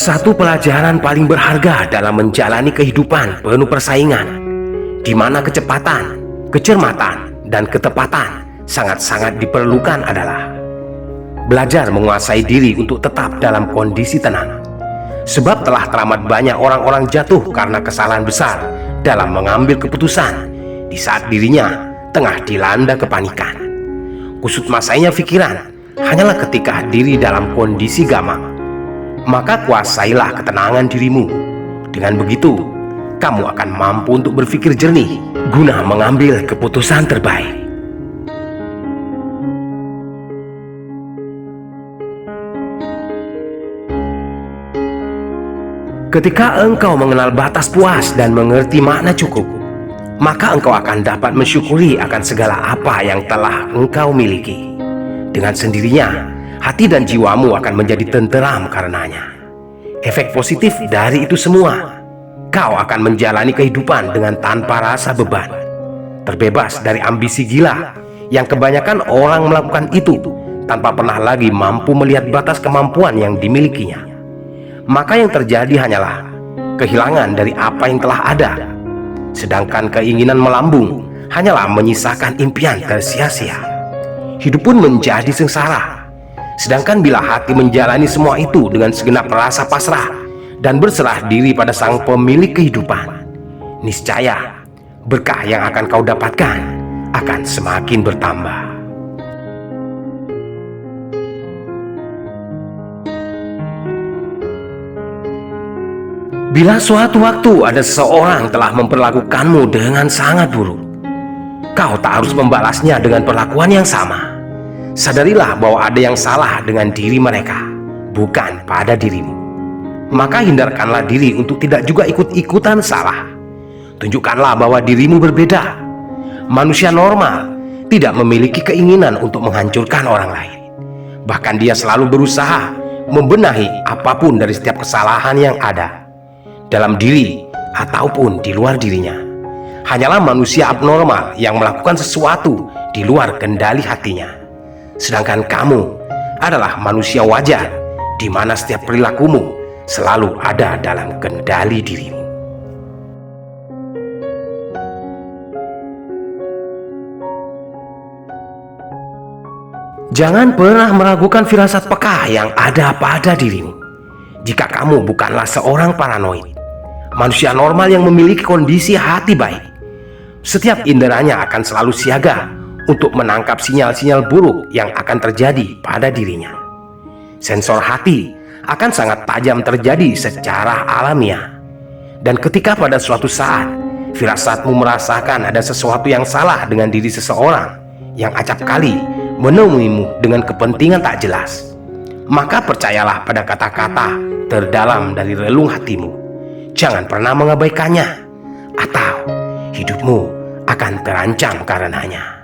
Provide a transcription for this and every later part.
Satu pelajaran paling berharga dalam menjalani kehidupan penuh persaingan, di mana kecepatan, kecermatan, dan ketepatan sangat-sangat diperlukan adalah belajar menguasai diri untuk tetap dalam kondisi tenang. Sebab telah teramat banyak orang-orang jatuh karena kesalahan besar dalam mengambil keputusan di saat dirinya tengah dilanda kepanikan. Kusut masainya pikiran hanyalah ketika diri dalam kondisi gamang. Maka kuasailah ketenangan dirimu. Dengan begitu, kamu akan mampu untuk berpikir jernih guna mengambil keputusan terbaik. Ketika engkau mengenal batas puas dan mengerti makna cukup, maka engkau akan dapat mensyukuri akan segala apa yang telah engkau miliki. Dengan sendirinya, hati dan jiwamu akan menjadi tenteram karenanya. Efek positif dari itu semua, kau akan menjalani kehidupan dengan tanpa rasa beban, terbebas dari ambisi gila yang kebanyakan orang melakukan itu tanpa pernah lagi mampu melihat batas kemampuan yang dimilikinya. Maka yang terjadi hanyalah kehilangan dari apa yang telah ada, sedangkan keinginan melambung hanyalah menyisakan impian tersia-sia. Hidup pun menjadi sengsara. Sedangkan bila hati menjalani semua itu dengan segenap rasa pasrah dan berserah diri pada sang pemilik kehidupan, niscaya berkah yang akan kau dapatkan akan semakin bertambah. Bila suatu waktu ada seseorang telah memperlakukanmu dengan sangat buruk, kau tak harus membalasnya dengan perlakuan yang sama. Sadarilah bahwa ada yang salah dengan diri mereka, bukan pada dirimu. Maka hindarkanlah diri untuk tidak juga ikut-ikutan salah. Tunjukkanlah bahwa dirimu berbeda. Manusia normal tidak memiliki keinginan untuk menghancurkan orang lain. Bahkan dia selalu berusaha membenahi apapun dari setiap kesalahan yang ada, dalam diri ataupun di luar dirinya. Hanyalah manusia abnormal yang melakukan sesuatu di luar kendali hatinya. Sedangkan kamu adalah manusia wajar, di mana setiap perilakumu selalu ada dalam kendali dirimu. Jangan pernah meragukan firasat peka yang ada pada dirimu. Jika kamu bukanlah seorang paranoid, manusia normal yang memiliki kondisi hati baik, setiap inderanya akan selalu siaga untuk menangkap sinyal-sinyal buruk yang akan terjadi pada dirinya. Sensor hati akan sangat tajam terjadi secara alamiah. Dan ketika pada suatu saat firasatmu merasakan ada sesuatu yang salah dengan diri seseorang yang acap kali menemuimu dengan kepentingan tak jelas, maka percayalah pada kata-kata terdalam dari relung hatimu. Jangan pernah mengabaikannya, atau hidupmu akan terancam karenanya.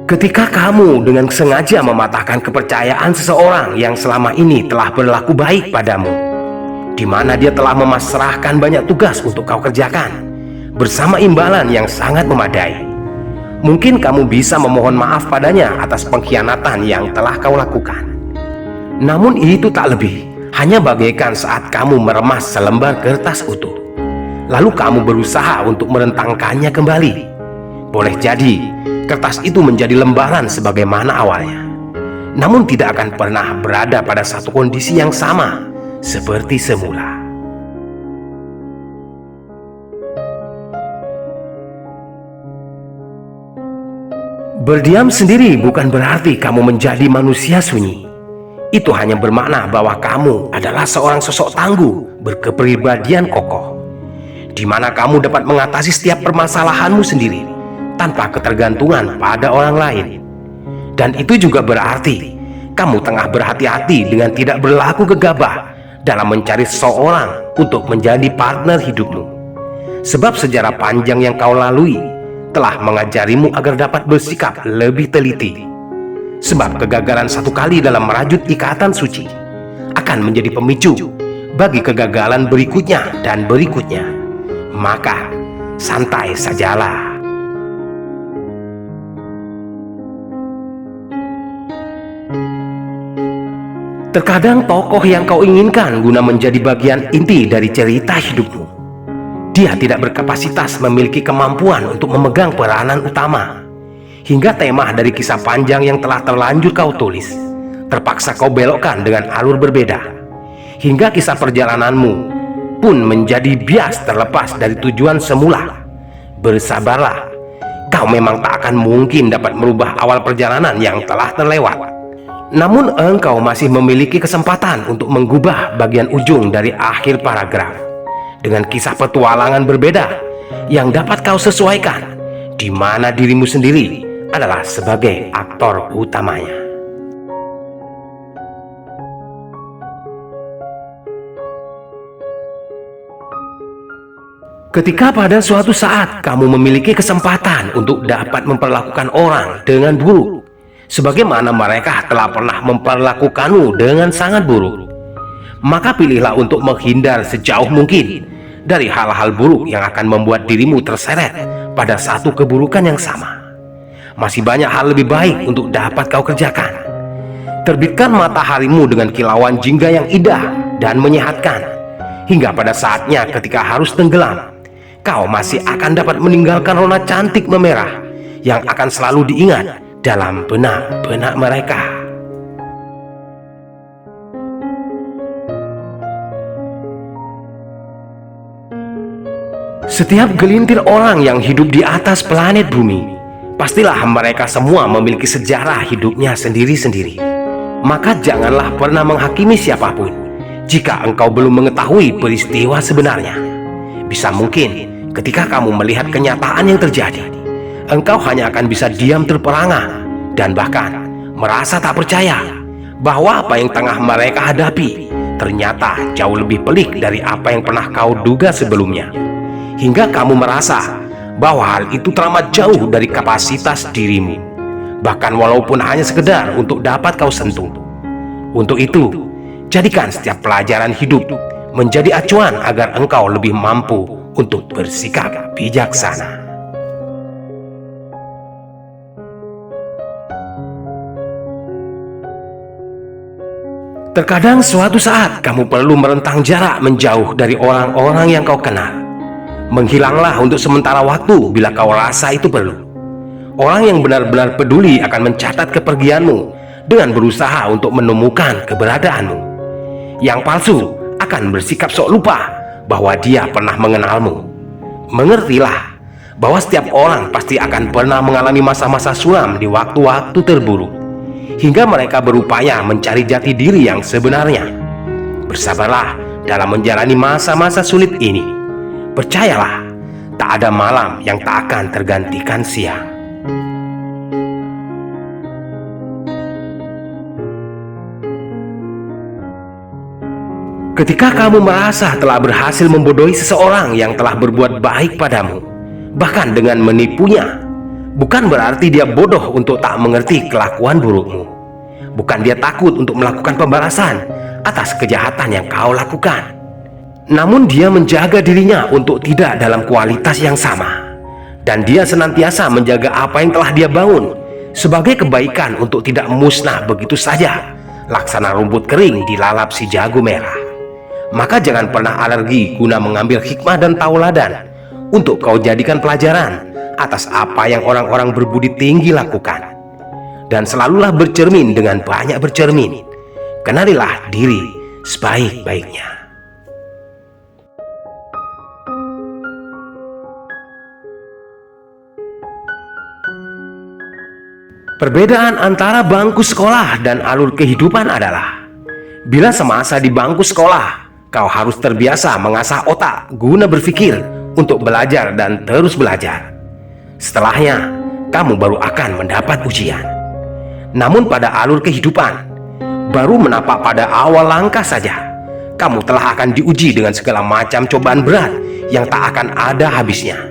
Ketika kamu dengan sengaja mematahkan kepercayaan seseorang yang selama ini telah berlaku baik padamu, di mana dia telah memasrahkan banyak tugas untuk kau kerjakan bersama imbalan yang sangat memadai, mungkin kamu bisa memohon maaf padanya atas pengkhianatan yang telah kau lakukan. Namun itu tak lebih, hanya bagaikan saat kamu meremas selembar kertas utuh, lalu kamu berusaha untuk merentangkannya kembali. Boleh jadi kertas itu menjadi lembaran sebagaimana awalnya, namun tidak akan pernah berada pada satu kondisi yang sama seperti semula. Berdiam sendiri bukan berarti kamu menjadi manusia sunyi. Itu hanya bermakna bahwa kamu adalah seorang sosok tangguh berkepribadian kokoh, di mana kamu dapat mengatasi setiap permasalahanmu sendiri tanpa ketergantungan pada orang lain. Dan itu juga berarti kamu tengah berhati-hati dengan tidak berlaku gegabah dalam mencari seseorang untuk menjadi partner hidupmu. Sebab sejarah panjang yang kau lalui telah mengajarimu agar dapat bersikap lebih teliti. Sebab kegagalan satu kali dalam merajut ikatan suci akan menjadi pemicu bagi kegagalan berikutnya dan berikutnya. Maka santai sajalah. Terkadang tokoh yang kau inginkan guna menjadi bagian inti dari cerita hidupmu, dia tidak berkapasitas memiliki kemampuan untuk memegang peranan utama. Hingga tema dari kisah panjang yang telah terlanjur kau tulis terpaksa kau belokkan dengan alur berbeda. Hingga kisah perjalananmu pun menjadi bias terlepas dari tujuan semula. Bersabarlah, kau memang tak akan mungkin dapat merubah awal perjalanan yang telah terlewat. Namun engkau masih memiliki kesempatan untuk mengubah bagian ujung dari akhir paragraf dengan kisah petualangan berbeda yang dapat kau sesuaikan, di mana dirimu sendiri adalah sebagai aktor utamanya. Ketika pada suatu saat kamu memiliki kesempatan untuk dapat memperlakukan orang dengan buruk, sebagaimana mereka telah pernah memperlakukanmu dengan sangat buruk, maka pilihlah untuk menghindar sejauh mungkin dari hal-hal buruk yang akan membuat dirimu terseret pada satu keburukan yang sama. Masih banyak hal lebih baik untuk dapat kau kerjakan. Terbitkan mataharimu dengan kilauan jingga yang indah dan menyehatkan, hingga pada saatnya ketika harus tenggelam, kau masih akan dapat meninggalkan rona cantik memerah yang akan selalu diingat dalam benak-benak mereka. Setiap gelintir orang yang hidup di atas planet bumi, pastilah mereka semua memiliki sejarah hidupnya sendiri-sendiri. Maka janganlah pernah menghakimi siapapun jika engkau belum mengetahui peristiwa sebenarnya. Bisa mungkin ketika kamu melihat kenyataan yang terjadi, engkau hanya akan bisa diam terperangah dan bahkan merasa tak percaya bahwa apa yang tengah mereka hadapi ternyata jauh lebih pelik dari apa yang pernah kau duga sebelumnya. Hingga kamu merasa bahwa hal itu teramat jauh dari kapasitas dirimu, bahkan walaupun hanya sekedar untuk dapat kau sentuh. Untuk itu, jadikan setiap pelajaran hidup menjadi acuan agar engkau lebih mampu untuk bersikap bijaksana. Terkadang suatu saat kamu perlu merentang jarak menjauh dari orang-orang yang kau kenal. Menghilanglah untuk sementara waktu bila kau rasa itu perlu. Orang yang benar-benar peduli akan mencatat kepergianmu dengan berusaha untuk menemukan keberadaanmu. Yang palsu akan bersikap sok lupa bahwa dia pernah mengenalmu. Mengertilah bahwa setiap orang pasti akan pernah mengalami masa-masa suram di waktu-waktu terburuk, hingga mereka berupaya mencari jati diri yang sebenarnya. Bersabarlah dalam menjalani masa-masa sulit ini. Percayalah, tak ada malam yang tak akan tergantikan siang. Ketika kamu merasa telah berhasil membodohi seseorang yang telah berbuat baik padamu, bahkan dengan menipunya, bukan berarti dia bodoh untuk tak mengerti kelakuan burukmu. Bukan dia takut untuk melakukan pembalasan atas kejahatan yang kau lakukan. Namun dia menjaga dirinya untuk tidak dalam kualitas yang sama. Dan dia senantiasa menjaga apa yang telah dia bangun sebagai kebaikan untuk tidak musnah begitu saja, laksana rumput kering dilalap si jago merah. Maka jangan pernah alergi guna mengambil hikmah dan tauladan untuk kau jadikan pelajaran atas apa yang orang-orang berbudi tinggi lakukan. Dan selalulah bercermin dengan banyak bercermin. Kenalilah diri sebaik-baiknya. Perbedaan antara bangku sekolah dan alur kehidupan adalah, bila semasa di bangku sekolah, kau harus terbiasa mengasah otak guna berpikir untuk belajar dan terus belajar. Setelahnya, kamu baru akan mendapat ujian. Namun pada alur kehidupan, baru menapak pada awal langkah saja, kamu telah akan diuji dengan segala macam cobaan berat yang tak akan ada habisnya,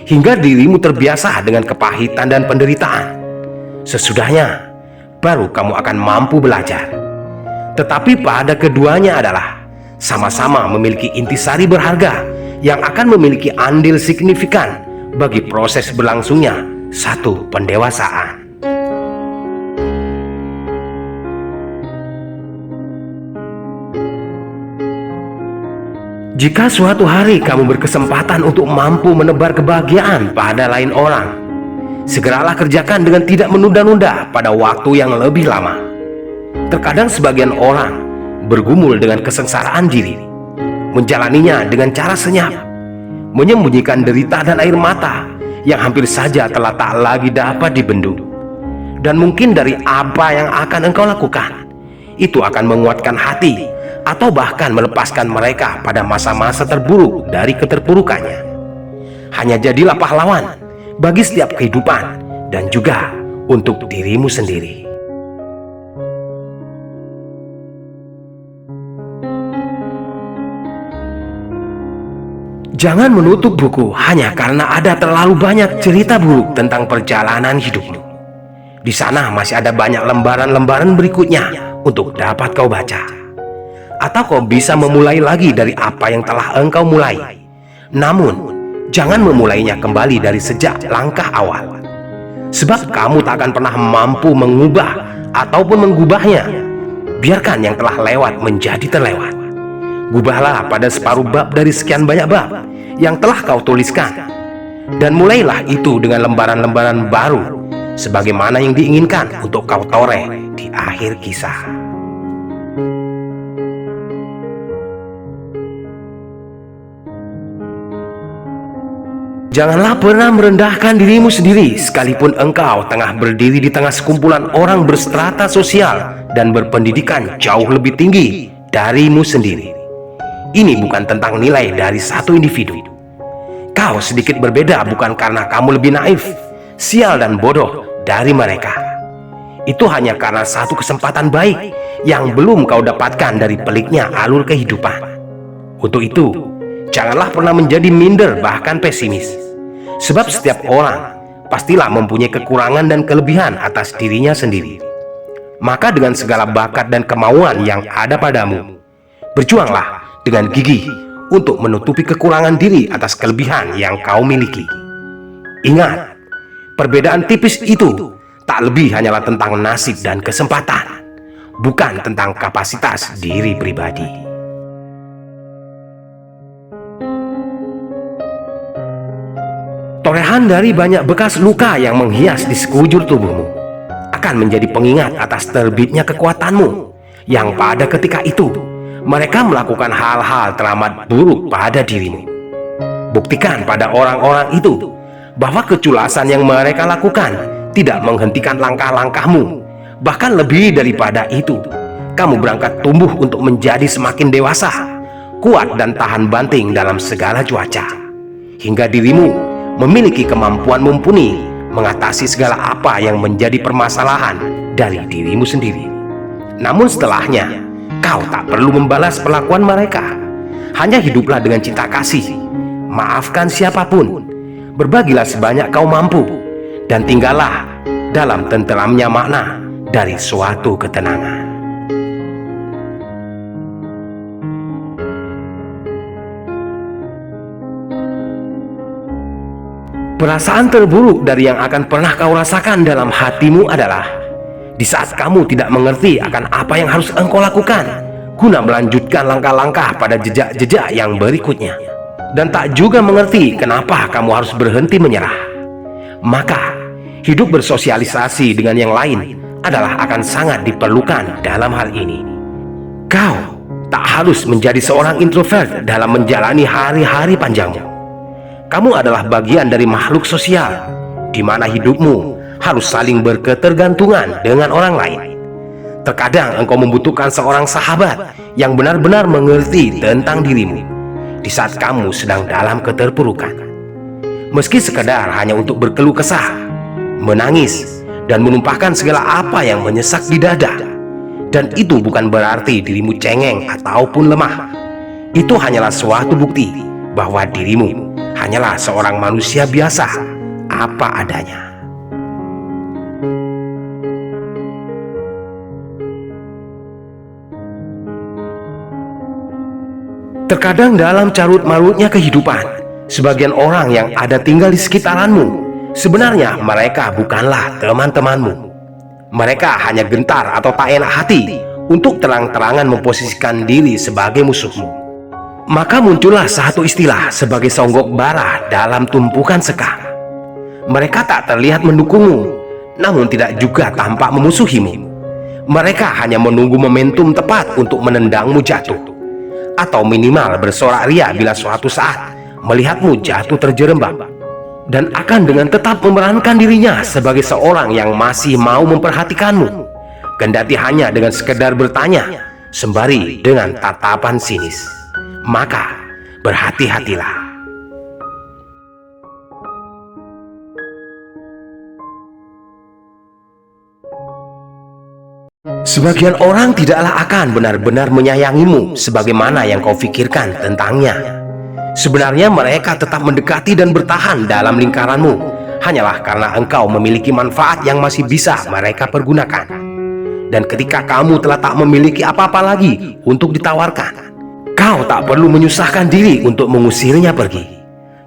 hingga dirimu terbiasa dengan kepahitan dan penderitaan. Sesudahnya, baru kamu akan mampu belajar. Tetapi pada keduanya adalah sama-sama memiliki intisari berharga yang akan memiliki andil signifikan bagi proses berlangsungnya satu pendewasaan. Jika suatu hari kamu berkesempatan untuk mampu menebar kebahagiaan pada lain orang, segeralah kerjakan dengan tidak menunda-nunda pada waktu yang lebih lama. Terkadang sebagian orang bergumul dengan kesengsaraan diri, menjalaninya dengan cara senyap, menyembunyikan derita dan air mata yang hampir saja telah tak lagi dapat dibendung. Dan mungkin dari apa yang akan engkau lakukan, itu akan menguatkan hati atau bahkan melepaskan mereka pada masa-masa terburuk dari keterpurukannya. Hanya jadilah pahlawan bagi setiap kehidupan dan juga untuk dirimu sendiri. Jangan menutup buku hanya karena ada terlalu banyak cerita buruk tentang perjalanan hidupmu. Di sana masih ada banyak lembaran-lembaran berikutnya untuk dapat kau baca. Atau kau bisa memulai lagi dari apa yang telah engkau mulai. Namun, jangan memulainya kembali dari sejak langkah awal. Sebab kamu tak akan pernah mampu mengubah ataupun menggubahnya. Biarkan yang telah lewat menjadi terlewat. Gubahlah pada separuh bab dari sekian banyak bab yang telah kau tuliskan. Dan mulailah itu dengan lembaran-lembaran baru, sebagaimana yang diinginkan untuk kau toreh di akhir kisah. Janganlah pernah merendahkan dirimu sendiri, sekalipun engkau tengah berdiri di tengah sekumpulan orang berstrata sosial dan berpendidikan jauh lebih tinggi darimu sendiri. Ini bukan tentang nilai dari satu individu. Kau sedikit berbeda bukan karena kamu lebih naif, sial dan bodoh dari mereka. Itu hanya karena satu kesempatan baik yang belum kau dapatkan dari peliknya alur kehidupan. Untuk itu, janganlah pernah menjadi minder bahkan pesimis. Sebab setiap orang pastilah mempunyai kekurangan dan kelebihan atas dirinya sendiri. Maka dengan segala bakat dan kemauan yang ada padamu, berjuanglah dengan gigih untuk menutupi kekurangan diri atas kelebihan yang kau miliki. Ingat, perbedaan tipis itu tak lebih hanyalah tentang nasib dan kesempatan, bukan tentang kapasitas diri pribadi. Torehan dari banyak bekas luka yang menghias di sekujur tubuhmu akan menjadi pengingat atas terbitnya kekuatanmu, yang pada ketika itu mereka melakukan hal-hal teramat buruk pada dirimu. Buktikan pada orang-orang itu bahwa keculasan yang mereka lakukan tidak menghentikan langkah-langkahmu. Bahkan lebih daripada itu, kamu berangkat tumbuh untuk menjadi semakin dewasa, kuat dan tahan banting dalam segala cuaca, hingga dirimu memiliki kemampuan mumpuni mengatasi segala apa yang menjadi permasalahan dari dirimu sendiri. Namun setelahnya, kau tak perlu membalas perlakuan mereka. Hanya hiduplah dengan cinta kasih, maafkan siapapun, berbagilah sebanyak kau mampu, dan tinggallah dalam tenteramnya makna dari suatu ketenangan. Perasaan terburuk dari yang akan pernah kau rasakan dalam hatimu adalah di saat kamu tidak mengerti akan apa yang harus engkau lakukan guna melanjutkan langkah-langkah pada jejak-jejak yang berikutnya, dan tak juga mengerti kenapa kamu harus berhenti menyerah. Maka hidup bersosialisasi dengan yang lain adalah akan sangat diperlukan dalam hal ini. Kau tak harus menjadi seorang introvert dalam menjalani hari-hari panjangmu. Kamu adalah bagian dari makhluk sosial, di mana hidupmu harus saling berketergantungan dengan orang lain. Terkadang engkau membutuhkan seorang sahabat yang benar-benar mengerti tentang dirimu di saat kamu sedang dalam keterpurukan. Meski sekedar hanya untuk berkeluh kesah, menangis, dan menumpahkan segala apa yang menyesak di dada. Dan itu bukan berarti dirimu cengeng ataupun lemah. Itu hanyalah suatu bukti bahwa dirimu hanyalah seorang manusia biasa apa adanya. Terkadang dalam carut-marutnya kehidupan, sebagian orang yang ada tinggal di sekitaranmu, sebenarnya mereka bukanlah teman-temanmu. Mereka hanya gentar atau tak enak hati untuk terang-terangan memposisikan diri sebagai musuhmu. Maka muncullah satu istilah sebagai songgok bara dalam tumpukan sekam. Mereka tak terlihat mendukungmu, namun tidak juga tampak memusuhimu. Mereka hanya menunggu momentum tepat untuk menendangmu jatuh, atau minimal bersorak ria bila suatu saat melihatmu jatuh terjerembab, dan akan dengan tetap memerankan dirinya sebagai seorang yang masih mau memperhatikanmu, kendati hanya dengan sekedar bertanya sembari dengan tatapan sinis. Maka berhati-hatilah. Sebagian orang tidaklah akan benar-benar menyayangimu sebagaimana yang kau pikirkan tentangnya. Sebenarnya mereka tetap mendekati dan bertahan dalam lingkaranmu hanyalah karena engkau memiliki manfaat yang masih bisa mereka pergunakan. Dan ketika kamu telah tak memiliki apa-apa lagi untuk ditawarkan, kau tak perlu menyusahkan diri untuk mengusirnya pergi.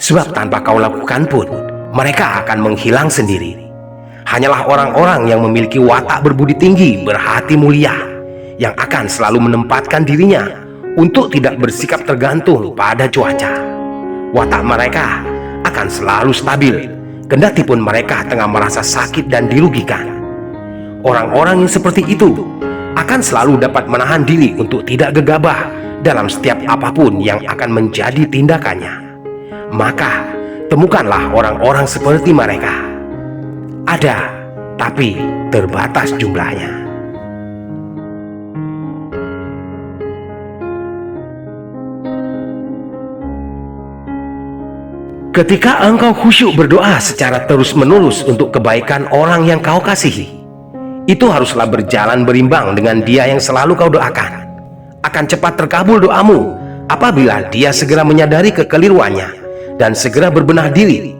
Sebab tanpa kau lakukan pun, mereka akan menghilang sendiri. Hanyalah orang-orang yang memiliki watak berbudi tinggi, berhati mulia, yang akan selalu menempatkan dirinya untuk tidak bersikap tergantung pada cuaca. Watak mereka akan selalu stabil, kendati pun mereka tengah merasa sakit dan dirugikan. Orang-orang yang seperti itu akan selalu dapat menahan diri untuk tidak gegabah dalam setiap apapun yang akan menjadi tindakannya. Maka temukanlah orang-orang seperti mereka. Ada, tapi terbatas jumlahnya. Ketika engkau khusyuk berdoa secara terus-menerus untuk kebaikan orang yang kau kasihi, itu haruslah berjalan berimbang dengan dia yang selalu kau doakan. Akan cepat terkabul doamu apabila dia segera menyadari kekeliruannya dan segera berbenah diri.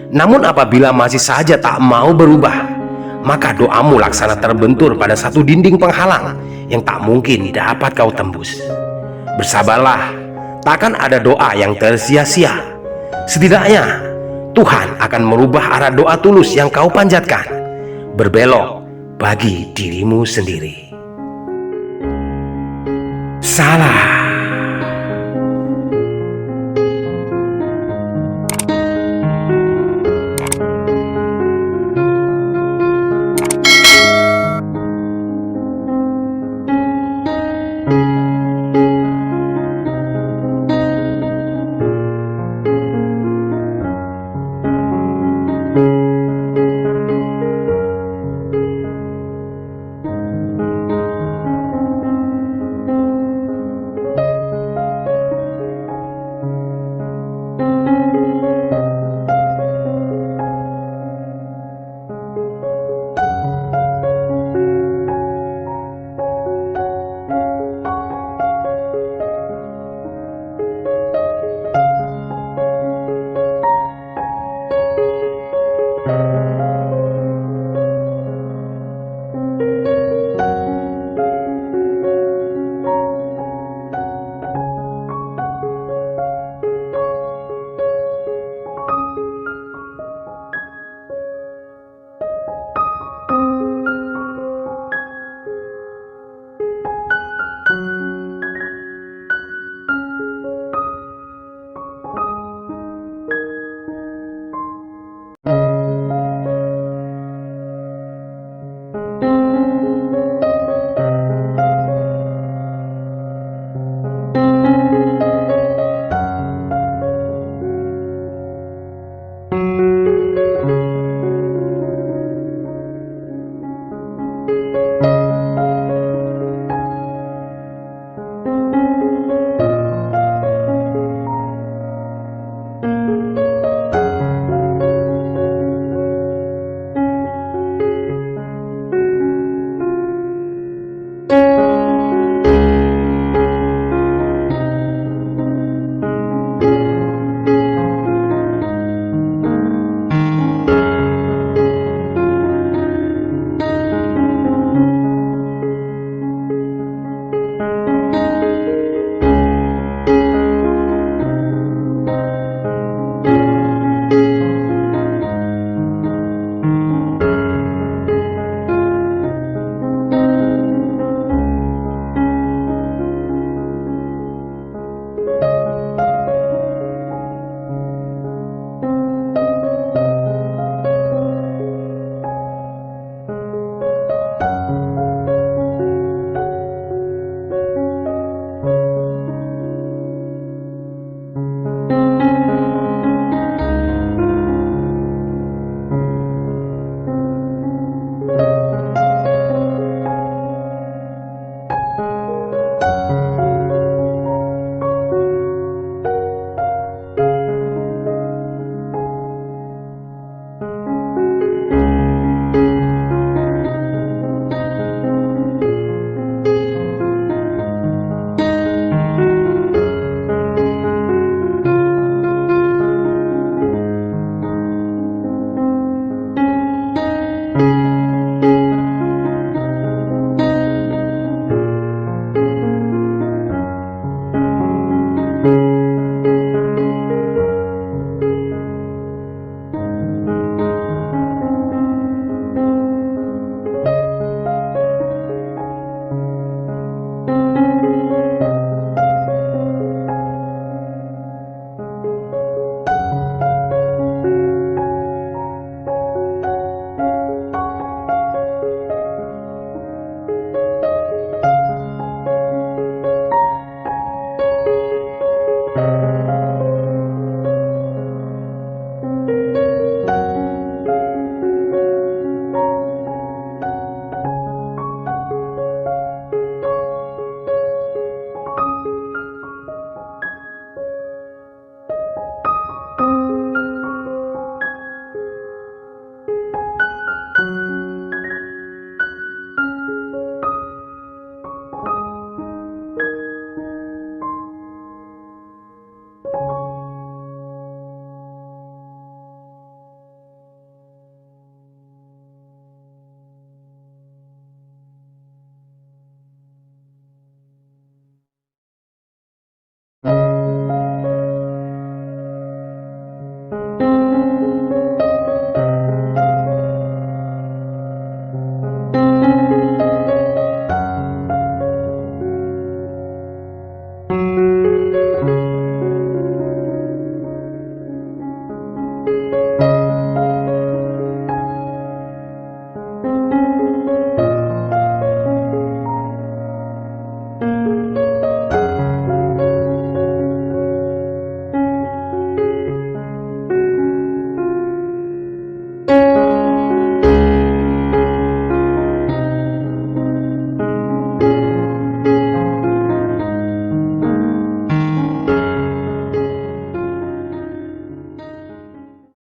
Namun apabila masih saja tak mau berubah, maka doamu laksana terbentur pada satu dinding penghalang yang tak mungkin dapat kau tembus. Bersabarlah, takkan ada doa yang tersia-sia. Setidaknya Tuhan akan merubah arah doa tulus yang kau panjatkan berbelok bagi dirimu sendiri. Salah.